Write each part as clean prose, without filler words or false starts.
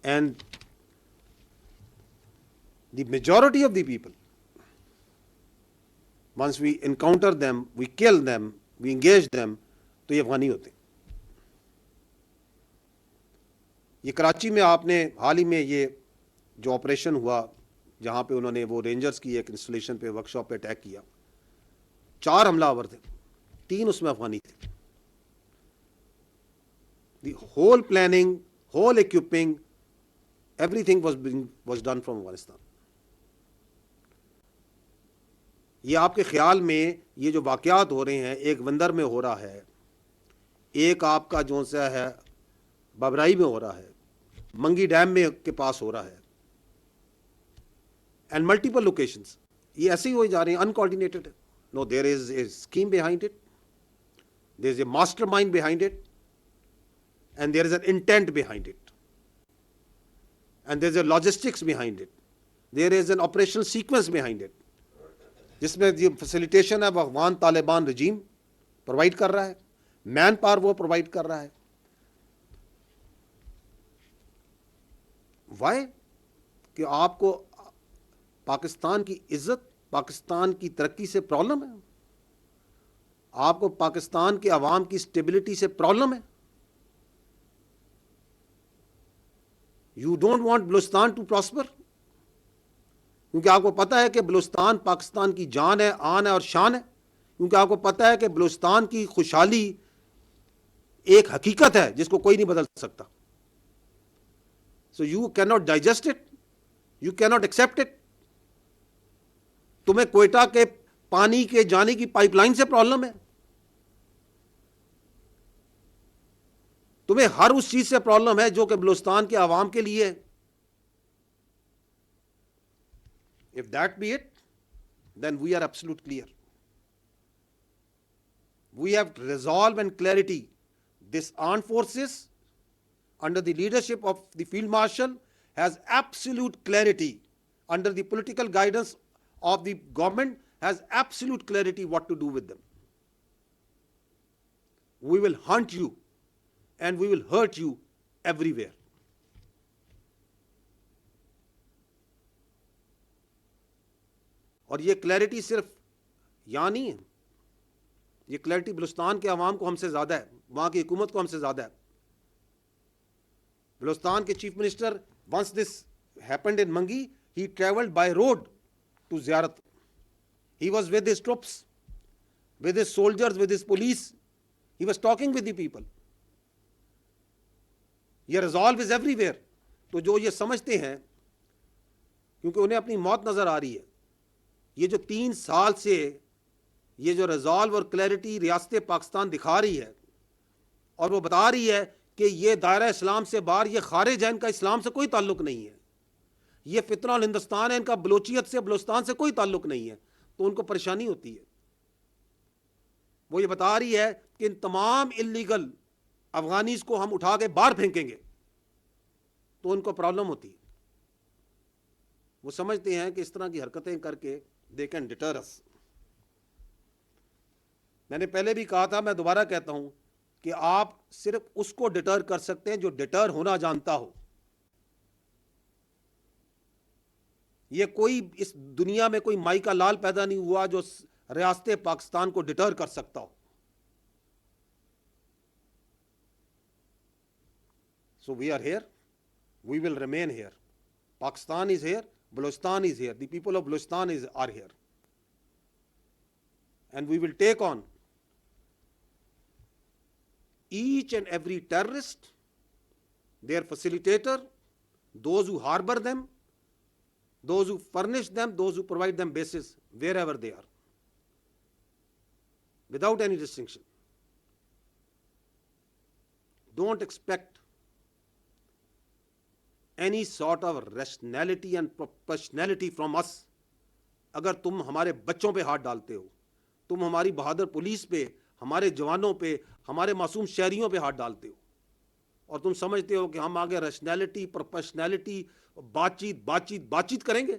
And the majority of the people, once we encounter them, we kill them, we engage them, تو یہ افغانی ہوتے ہیں. یہ کراچی میں آپ نے حال ہی میں یہ جو آپریشن ہوا جہاں پہ انہوں نے وہ رینجرز کی ایک انسٹالیشن پہ ورک شاپ پہ اٹیک کیا, 4 حملہ آور تھے, 3 اس میں افغانی تھے. The whole planning, whole equipping, everything was done from Afghanistan. یہ آپ کے خیال میں یہ جو واقعات ہو رہے ہیں, ایک وندر میں ہو رہا ہے, ایک آپ کا جو سا ہے بابرائی میں ہو رہا ہے, منگی ڈیم میں کے پاس ہو رہا ہے, اینڈ ملٹیپل لوکیشنز, یہ ایسے ہی ہوئے جا رہے ہیں, uncoordinated. No, there is a scheme behind it, there is a mastermind behind it, and there is an intent behind it, and there is a logistics behind it, there is an operational sequence behind it, جس میں یہ facilitation ہے وہ افغان طالبان رجیم provide کر رہا ہے, man power وہ provide کر رہا ہے. وائی؟ کہ آپ کو پاکستان کی عزت, پاکستان کی ترقی سے پرابلم ہے, آپ کو پاکستان کے عوام کی اسٹیبلٹی سے پرابلم ہے. You don't want Balochistan to prosper, کیونکہ آپ کو پتہ ہے کہ بلوچستان پاکستان کی جان ہے, آن ہے اور شان ہے, کیونکہ آپ کو پتہ ہے کہ بلوچستان کی خوشحالی ایک حقیقت ہے جس کو کوئی نہیں بدل سکتا. سو یو کی ناٹ ڈائجسٹ اٹ, یو کی ناٹ ایکسیپٹ اٹ. تمہیں کوئٹہ کے پانی کے جانے کی پائپ لائن سے پرابلم ہے, تمہیں ہر اس چیز سے پرابلم ہے جو کہ بلوچستان کے عوام کے لیے ہے. If that be it, then we are absolute clear. We have resolve and clarity. This armed forces under the leadership of the Field Marshal has absolute clarity, under the political guidance of the government has absolute clarity what to do with them. We will hunt you and we will hurt you everywhere. اور یہ clarity صرف یہاں نہیں ہے, یہ clarity Balochistan کے عوام کو ہم سے زیادہ ہے, وہاں کی حکومت کو ہم سے زیادہ ہے. بلوچستان کے chief minister, once this happened in Mangi, he travelled by road to Ziarat. He was with his troops, with his soldiers, with his police, he was talking with the people. یہ ریزالو از ایوری ویئر. تو جو یہ سمجھتے ہیں کیونکہ انہیں اپنی موت نظر آ رہی ہے, یہ جو 3 سال سے یہ جو ریزالو اور کلیئرٹی ریاست پاکستان دکھا رہی ہے, اور وہ بتا رہی ہے کہ یہ دائرہ اسلام سے باہر, یہ خارج ہے, ان کا اسلام سے کوئی تعلق نہیں ہے, یہ فتنہ الہندوستان ہے, ان کا بلوچیت سے, بلوچستان سے کوئی تعلق نہیں ہے, تو ان کو پریشانی ہوتی ہے. وہ یہ بتا رہی ہے کہ ان تمام انلیگل افغانیز کو ہم اٹھا کے باہر پھینکیں گے, تو ان کو پرابلم ہوتی ہے. وہ سمجھتے ہیں کہ اس طرح کی حرکتیں کر کے they can deter us. میں نے پہلے بھی کہا تھا, میں دوبارہ کہتا ہوں کہ آپ صرف اس کو ڈٹر کر سکتے ہیں جو ڈٹر ہونا جانتا ہو. یہ کوئی اس دنیا میں کوئی مائی کا لال پیدا نہیں ہوا جو ریاست پاکستان کو ڈٹر کر سکتا ہو. So we are here, we will remain here. Pakistan is here, Balochistan is here, the people of Balochistan are here. And we will take on each and every terrorist, their facilitator, those who harbor them, those who furnish them, those who provide them bases, wherever they are, without any distinction. Don't expect any sort of rationality and proportionality from us. اگر تم ہمارے بچوں پہ ہاتھ ڈالتے ہو, تم ہماری بہادر police پہ, ہمارے جوانوں پہ, ہمارے معصوم شہریوں پہ ہاتھ ڈالتے ہو, اور تم سمجھتے ہو کہ ہم آگے ریشنلٹی, پروپیشنلٹی, بات چیت کریں گے.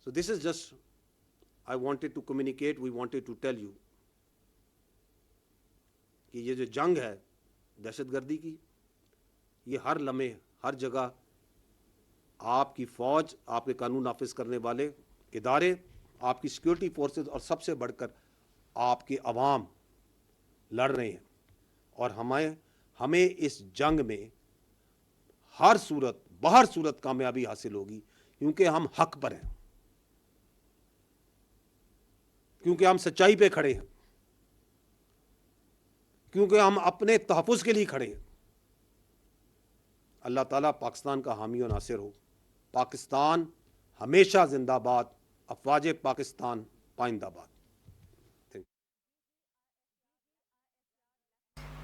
So this is just, I wanted to communicate, we wanted to tell you کہ یہ جو جنگ ہے دہشت گردی کی، یہ ہر لمحے ہر جگہ آپ کی فوج، آپ کے قانون نافذ کرنے والے ادارے، آپ کی سیکورٹی فورسز اور سب سے بڑھ کر آپ کے عوام لڑ رہے ہیں، اور ہمیں اس جنگ میں ہر صورت کامیابی حاصل ہوگی، کیونکہ ہم حق پر ہیں، کیونکہ ہم سچائی پہ کھڑے ہیں، کیونکہ ہم اپنے تحفظ کے لیے کھڑے ہیں۔ اللہ تعالیٰ پاکستان کا حامی و ناصر ہو۔ پاکستان ہمیشہ زندہ باد، افواج پاکستان پائندہ باد۔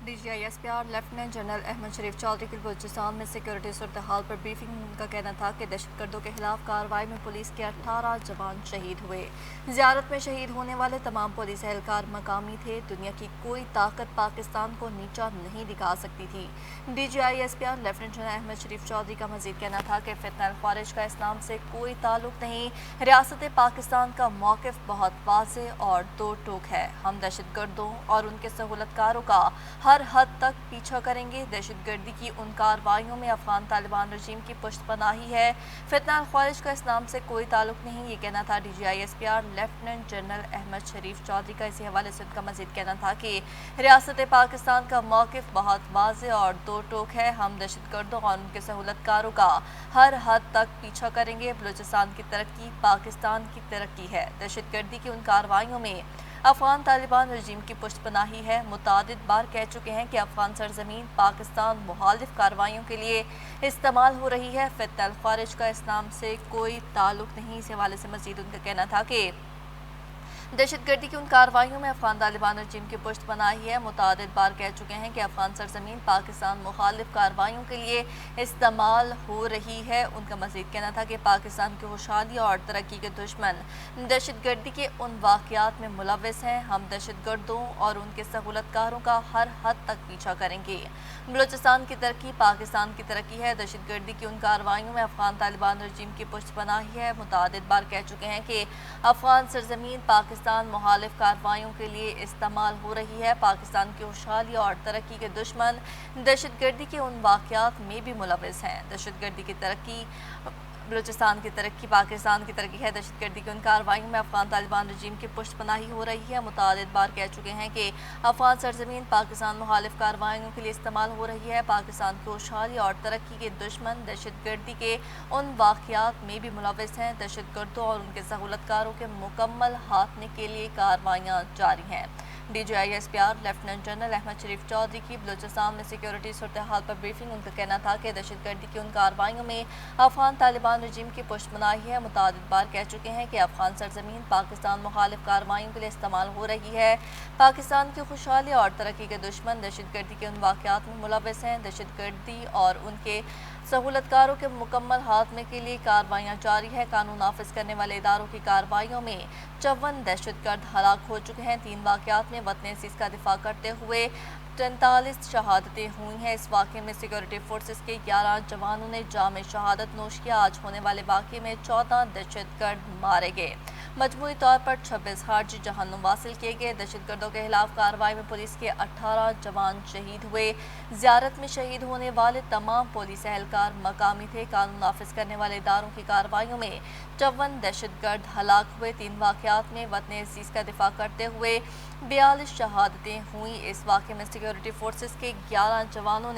D G I S P R lieutenant general Ahmad Sharif Chaudhry کی بلوچستان میں سیکورٹی صورتحال پر بریفنگ۔ ان کا کہنا تھا کہ دہشت گردوں کے خلاف کارروائی میں پولیس کے 18 جوان شہید ہوئے۔ زیارت میں شہید ہونے والے تمام پولیس اہلکار مقامی تھے۔ دنیا کی کوئی طاقت پاکستان کو نیچا نہیں دکھا سکتی تھی۔ D G I S P R lieutenant general Ahmad Sharif Chaudhry کا مزید کہنا تھا کہ فتنہ الخوارج کا اسلام سے کوئی تعلق نہیں۔ ریاست پاکستان کا موقف بہت واضح اور دو ٹوک ہے۔ ہم دہشت گردوں اور ان کے سہولت کاروں کا ہر حد تک پیچھا کریں گے۔ دہشت گردی کی ان کارروائیوں میں افغان طالبان رجیم کی پشت پناہی ہے۔ فتنہ الخوارج کا اسلام سے کوئی تعلق نہیں، یہ کہنا تھا D G I S P R lieutenant general Ahmad Sharif Chaudhry کا۔ اسی حوالے سے ان کا مزید کہنا تھا کہ ریاست پاکستان کا موقف بہت واضح اور دو ٹوک ہے۔ ہم دہشت گردوں اور ان کے سہولت کاروں کا ہر حد تک پیچھا کریں گے۔ بلوچستان کی ترقی پاکستان کی ترقی ہے۔ دہشت گردی کی ان کارروائیوں میں افغان طالبان رجیم کی پشت پناہی ہے۔ متعدد بار کہہ چکے ہیں کہ افغان سرزمین پاکستان مخالف کارروائیوں کے لیے استعمال ہو رہی ہے۔ فتنہ الخوارج کا اسلام سے کوئی تعلق نہیں۔ اس حوالے سے مزید ان کا کہنا تھا کہ دہشت گردی کی ان کارروائیوں میں افغان طالبان رجیم کی پشت پناہی ہے۔ متعدد بار کہہ چکے ہیں کہ افغان سرزمین پاکستان مخالف کارروائیوں کے لیے استعمال ہو رہی ہے۔ ان کا مزید کہنا تھا کہ پاکستان کی خوشحالی اور ترقی کے دشمن دہشت گردی کے ان واقعات میں ملوث ہیں۔ ہم دہشت گردوں اور ان کے سہولت کاروں کا ہر حد تک پیچھا کریں گے۔ بلوچستان کی ترقی پاکستان کی ترقی ہے۔ دہشت گردی کی ان کارروائیوں میں افغان طالبان رجیم کی پشت پناہی ہے۔ متعدد بار کہہ چکے ہیں کہ افغان سرزمین پاکستان مخالف کارروائیوں کے لیے استعمال ہو رہی ہے۔ پاکستان کی خوشحالی اور ترقی کے دشمن دہشت گردی کے ان واقعات میں بھی ملوث ہیں۔ دہشت گردی کی ترقی بلوچستان کی ترقی پاکستان کی ترقی ہے۔ دہشت گردی کی ان کارروائیوں میں افغان طالبان رجیم کی پشت پناہی ہو رہی ہے۔ متعدد بار کہہ چکے ہیں کہ افغان سرزمین پاکستان مخالف کارروائیوں کے لیے استعمال ہو رہی ہے۔ پاکستان کی خوشحالی اور ترقی کے دشمن دہشت گردی کے ان واقعات میں بھی ملوث ہیں۔ دہشت گردوں اور ان کے سہولت کاروں کے مکمل خاتمے کے لیے کارروائیاں جاری ہیں۔ D G I S P R lieutenant general Ahmad Sharif Chaudhry کی بلوچستان میں سیکورٹی صورتحال پر بریفنگ۔ ان کا کہنا تھا کہ دہشت گردی کی ان کارروائیوں میں افغان طالبان رجیم کی پشت پناہی ہے۔ متعدد بار کہہ چکے ہیں کہ افغان سرزمین پاکستان مخالف کارروائیوں کے لیے استعمال ہو رہی ہے۔ پاکستان کی خوشحالی اور ترقی کے دشمن دہشت گردی کے ان واقعات میں ملوث ہیں۔ دہشت گردی اور ان کے سہولت کاروں کے مکمل خاتمے کے لیے کارروائیاں جاری ہے۔ قانون نافذ کرنے والے اداروں کی کارروائیوں میں 54 دہشت گرد ہلاک ہو چکے ہیں۔ 3 واقعات میں وطن عزیز کا دفاع کرتے ہوئے 43 شہادتیں ہوئی ہیں۔ اس واقعے میں سیکورٹی فورسز کے 11 جوانوں نے جام شہادت نوش کیا۔ آج ہونے والے واقعے میں 14 دہشت گرد مارے گئے۔ مجموعی طور پر 26 خارجی جہنم حاصل کیے گئے۔ دہشت گردوں کے خلاف کارروائی میں پولیس کے 18 جوان شہید ہوئے۔ زیارت میں شہید ہونے والے تمام پولیس اہلکار مقامی تھے۔ قانون نافذ کرنے والے اداروں کی کارروائیوں میں 54 دہشت گرد ہلاک ہوئے۔ 3 واقعات میں وطن عزیز کا دفاع کرتے ہوئے 42 شہادتیں ہوئیں۔ اس واقعے میں سیکورٹی فورسز کے 11 جوانوں نے